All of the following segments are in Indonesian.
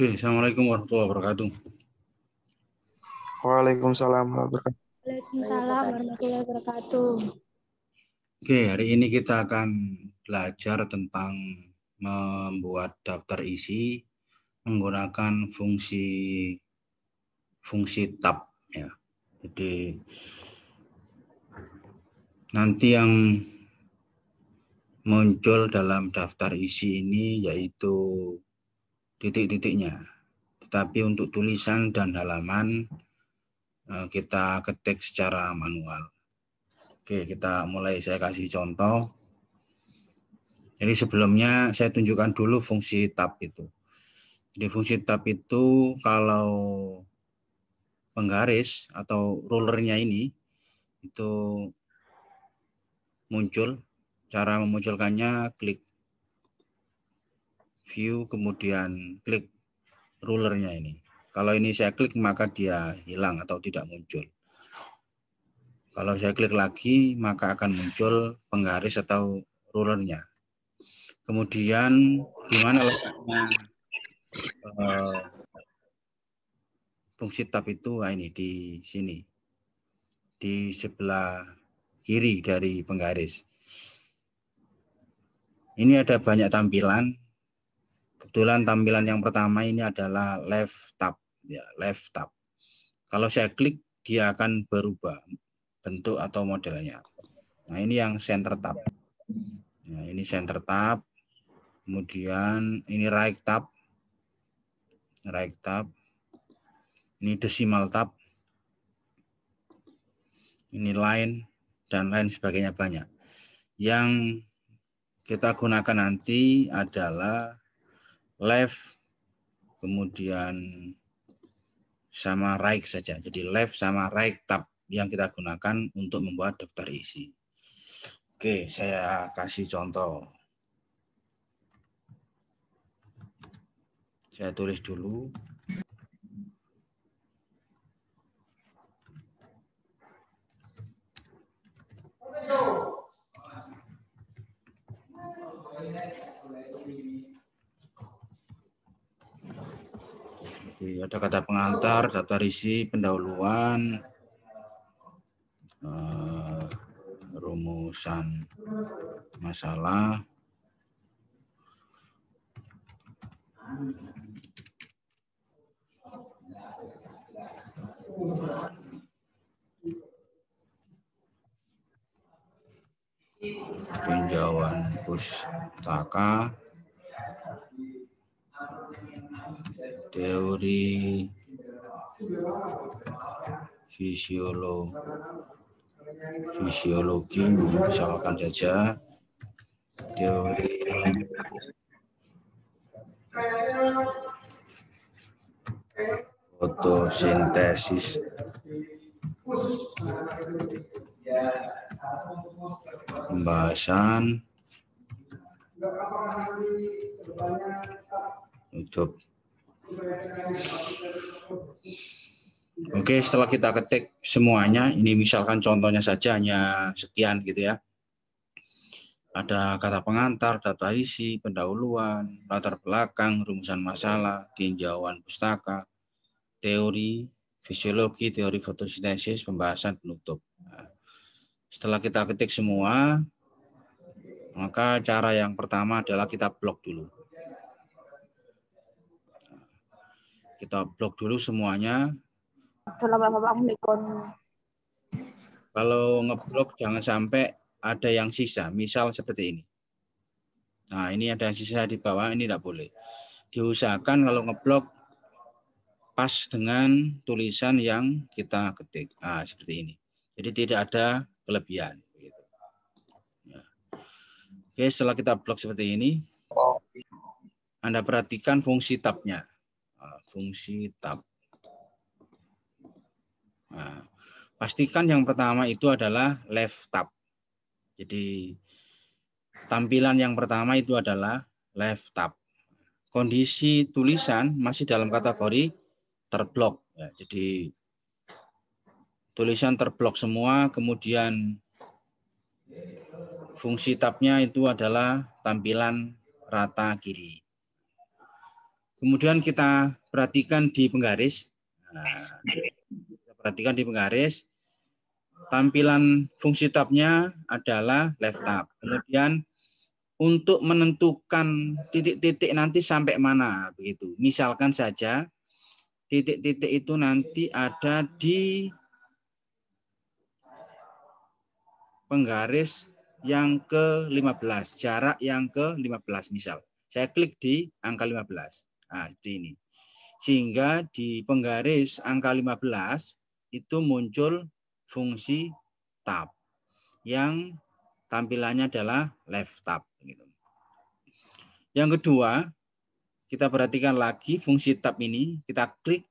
Oke, Assalamualaikum warahmatullahi wabarakatuh. Waalaikumsalam warahmatullahi wabarakatuh. Waalaikumsalam warahmatullahi wabarakatuh. Oke, hari ini kita akan belajar tentang membuat daftar isi menggunakan fungsi tab ya. Jadi nanti yang muncul dalam daftar isi ini yaitu titik-titiknya. Tetapi untuk tulisan dan halaman kita ketik secara manual. Oke, kita mulai. Saya kasih contoh. Jadi sebelumnya saya tunjukkan dulu fungsi tab itu. Jadi fungsi tab itu kalau penggaris atau rulernya ini itu muncul. Cara memunculkannya klik view kemudian klik rulernya ini. Kalau ini saya klik maka dia hilang atau tidak muncul. Kalau saya klik lagi maka akan muncul penggaris atau rulernya. Kemudian di mana letaknya fungsi tab itu? Nah, ini di sini. Di sebelah kiri dari penggaris. Ini ada banyak tampilan. Kebetulan tampilan yang pertama ini adalah left tab, ya, left tab. Kalau saya klik dia akan berubah bentuk atau modelnya. Nah, ini yang center tab. Nah, ini center tab. Kemudian ini right tab. Right tab. Ini decimal tab. Ini line dan lain sebagainya banyak. Yang kita gunakan nanti adalah left kemudian sama right saja. Jadi left sama right tab yang kita gunakan untuk membuat daftar isi. Oke, saya kasih contoh. Saya tulis dulu. Jadi ada kata pengantar, daftar isi, pendahuluan, rumusan masalah, tinjauan pustaka, teori fisiologi, misalkan saja teori fotosintesis, pembahasan untuk. Oke, setelah kita ketik semuanya, ini misalkan contohnya saja hanya sekian gitu ya. Ada kata pengantar, daftar isi, pendahuluan, latar belakang, rumusan masalah, tinjauan pustaka, teori fisiologi, teori fotosintesis, pembahasan, penutup. Nah, setelah kita ketik semua, maka cara yang pertama adalah kita blok dulu. Kita blok dulu semuanya. Kalau ngeblok jangan sampai ada yang sisa, misal seperti ini. Nah, ini ada yang sisa di bawah, ini tidak boleh. Diusahakan kalau ngeblok pas dengan tulisan yang kita ketik. Nah, seperti ini. Jadi tidak ada kelebihan. Gitu. Ya. Oke, setelah kita blok seperti ini, Anda perhatikan fungsi tabnya. Fungsi tab. Nah, pastikan yang pertama itu adalah left tab. Jadi tampilan yang pertama itu adalah left tab. Kondisi tulisan masih dalam kategori terblok. Ya, jadi tulisan terblok semua, kemudian fungsi tabnya itu adalah tampilan rata kiri. Kemudian kita perhatikan di penggaris. Nah, kita perhatikan di penggaris. Tampilan fungsi tabnya adalah left tab. Kemudian untuk menentukan titik-titik nanti sampai mana begitu. Misalkan saja titik-titik itu nanti ada di penggaris yang ke-15, jarak yang ke-15 misal. Saya klik di angka 15. Nah, seperti ini. Sehingga di penggaris angka 15 itu muncul fungsi tab yang tampilannya adalah left tab. Yang kedua, kita perhatikan lagi fungsi tab ini, kita klik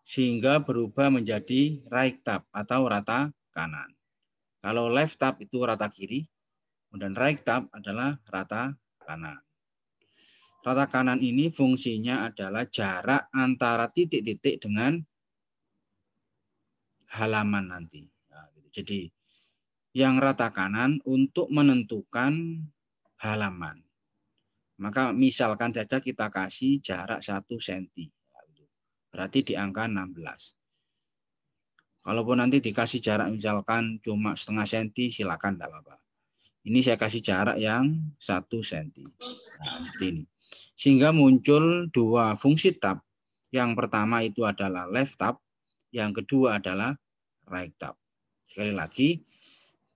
sehingga berubah menjadi right tab atau rata kanan. Kalau left tab itu rata kiri, dan right tab adalah rata kanan. Rata kanan ini fungsinya adalah jarak antara titik-titik dengan halaman nanti. Nah, jadi yang rata kanan untuk menentukan halaman. Maka misalkan saja kita kasih jarak 1 cm. Berarti di angka 16. Kalaupun nanti dikasih jarak misalkan cuma setengah senti, silakan tidak apa-apa. Ini saya kasih jarak yang 1 cm. Nah, seperti ini. Sehingga muncul dua fungsi tab. Yang pertama itu adalah left tab, yang kedua adalah right tab. Sekali lagi,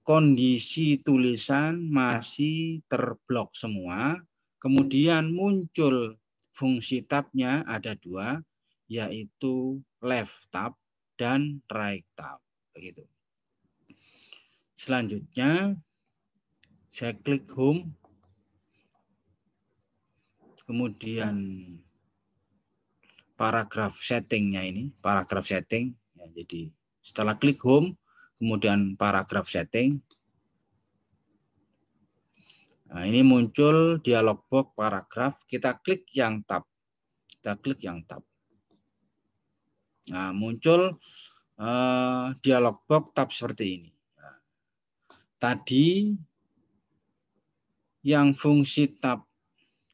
kondisi tulisan masih terblok semua, kemudian muncul fungsi tabnya ada dua, yaitu left tab dan right tab. Begitu. Selanjutnya, saya klik home. Kemudian paragraf settingnya ini, paragraf setting. Ya, jadi setelah klik home, kemudian paragraf setting. Nah, ini muncul dialog box paragraf. Kita klik yang tab. Kita klik yang tab. Nah, muncul dialog box tab seperti ini. Nah, tadi yang fungsi tab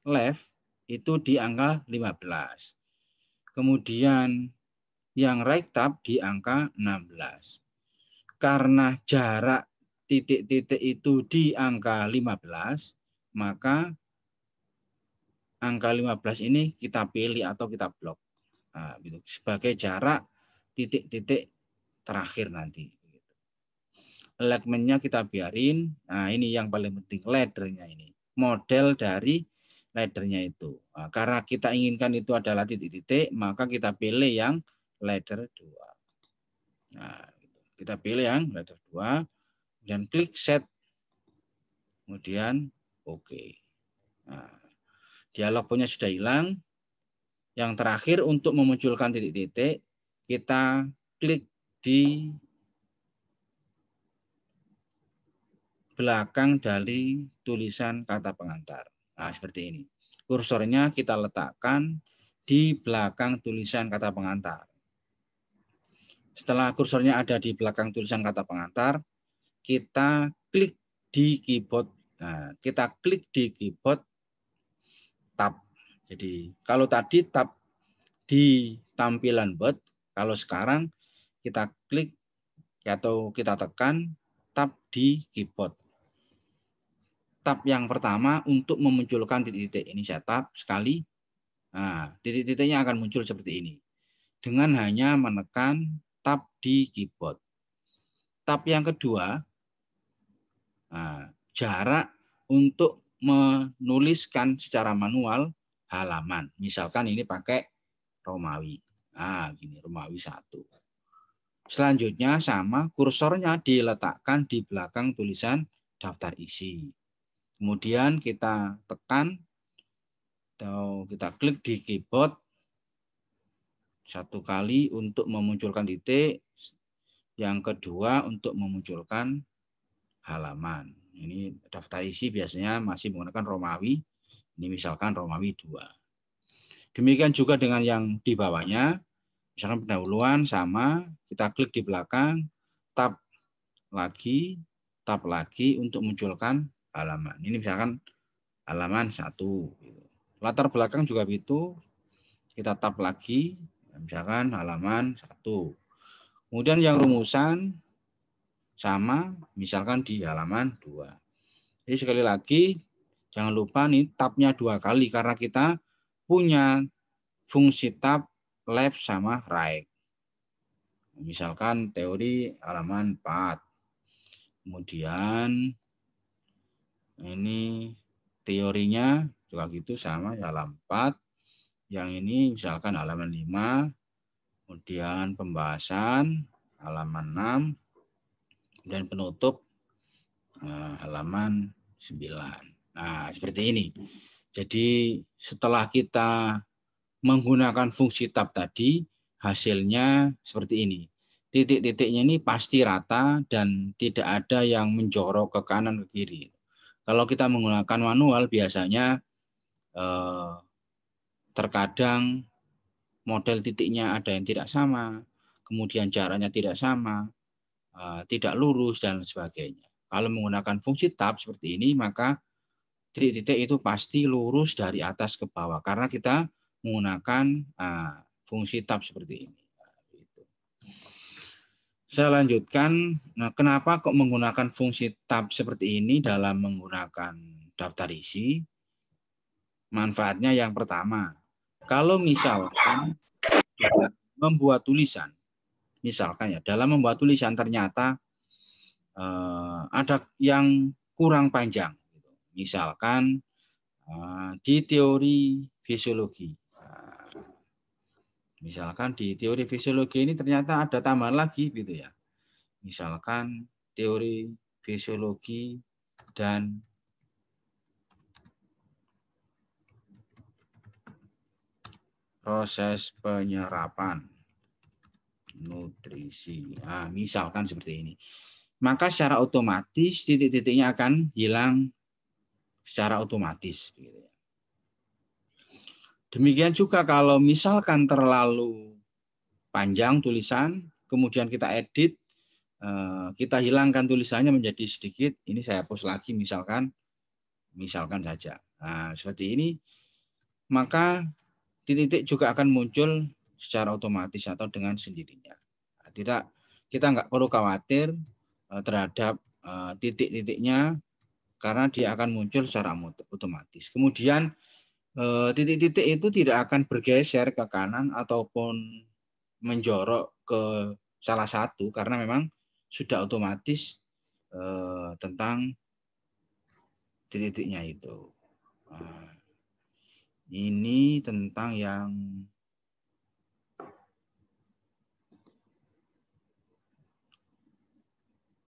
left itu di angka 15. Kemudian yang right tab di angka 16. Karena jarak titik-titik itu di angka 15, maka angka 15 ini kita pilih atau kita blok. Nah, gitu. Sebagai jarak titik-titik terakhir nanti. Alignment-nya kita biarin. Nah, ini yang paling penting, ladder-nya ini. Model dari ladder-nya itu. Nah, karena kita inginkan itu adalah titik-titik, maka kita pilih yang ladder 2. Nah, kita pilih yang ladder 2 dan klik set. Kemudian oke. Nah, dialog box-nya sudah hilang. Yang terakhir untuk memunculkan titik-titik, kita klik di belakang dari tulisan kata pengantar. Nah, seperti ini. Kursornya kita letakkan di belakang tulisan kata pengantar. Setelah kursornya ada di belakang tulisan kata pengantar, kita klik di keyboard. Nah, kita klik di keyboard tab. Jadi, kalau tadi tab di tampilan Word, kalau sekarang kita klik atau kita tekan tab di keyboard. Tab yang pertama untuk memunculkan titik-titik. Ini saya tab sekali. Nah, titik-titiknya akan muncul seperti ini. Dengan hanya menekan tab di keyboard. Tab yang kedua, nah, jarak untuk menuliskan secara manual halaman. Misalkan ini pakai Romawi. Nah, gini, Romawi 1. Selanjutnya sama, kursornya diletakkan di belakang tulisan daftar isi. Kemudian kita tekan atau kita klik di keyboard satu kali untuk memunculkan titik, yang kedua untuk memunculkan halaman. Ini daftar isi biasanya masih menggunakan Romawi, ini misalkan Romawi 2. Demikian juga dengan yang di bawahnya, misalkan pendahuluan sama, kita klik di belakang, tab lagi untuk munculkan halaman. Ini misalkan halaman 1. Latar belakang juga begitu. kita tab lagi, misalkan halaman 1. Kemudian yang rumusan sama, misalkan di halaman 2. Jadi sekali lagi, jangan lupa nih tabnya 2 kali karena kita punya fungsi tab left sama right. Misalkan teori halaman 4. Kemudian ini teorinya juga gitu sama halaman 4. Yang ini misalkan halaman 5. Kemudian pembahasan halaman 6. Dan penutup halaman 9. Nah, seperti ini. Jadi setelah kita menggunakan fungsi tab tadi, hasilnya seperti ini. Titik-titiknya ini pasti rata dan tidak ada yang menjorok ke kanan ke kiri. Kalau kita menggunakan manual biasanya terkadang model titiknya ada yang tidak sama, kemudian jaraknya tidak sama, tidak lurus dan sebagainya. Kalau menggunakan fungsi tab seperti ini, maka titik-titik itu pasti lurus dari atas ke bawah karena kita menggunakan fungsi tab seperti ini. Saya lanjutkan. Nah, kenapa kok menggunakan fungsi tab seperti ini dalam menggunakan daftar isi? Manfaatnya yang pertama, kalau misalkan membuat tulisan, misalkan ya dalam membuat tulisan ternyata ada yang kurang panjang, misalkan di teori fisiologi. Misalkan di teori fisiologi ini ternyata ada tambahan lagi gitu ya. Misalkan teori fisiologi dan proses penyerapan nutrisi. Nah, misalkan seperti ini. Maka secara otomatis titik-titiknya akan hilang secara otomatis. Demikian juga kalau misalkan terlalu panjang tulisan, kemudian kita edit, kita hilangkan tulisannya menjadi sedikit, ini saya hapus lagi misalkan saja. Nah, seperti ini, maka titik-titik juga akan muncul secara otomatis atau dengan sendirinya. Tidak, kita nggak perlu khawatir terhadap titik-titiknya karena dia akan muncul secara otomatis. Kemudian titik-titik itu tidak akan bergeser ke kanan ataupun menjorok ke salah satu karena memang sudah otomatis tentang titik-titiknya itu. Ini tentang yang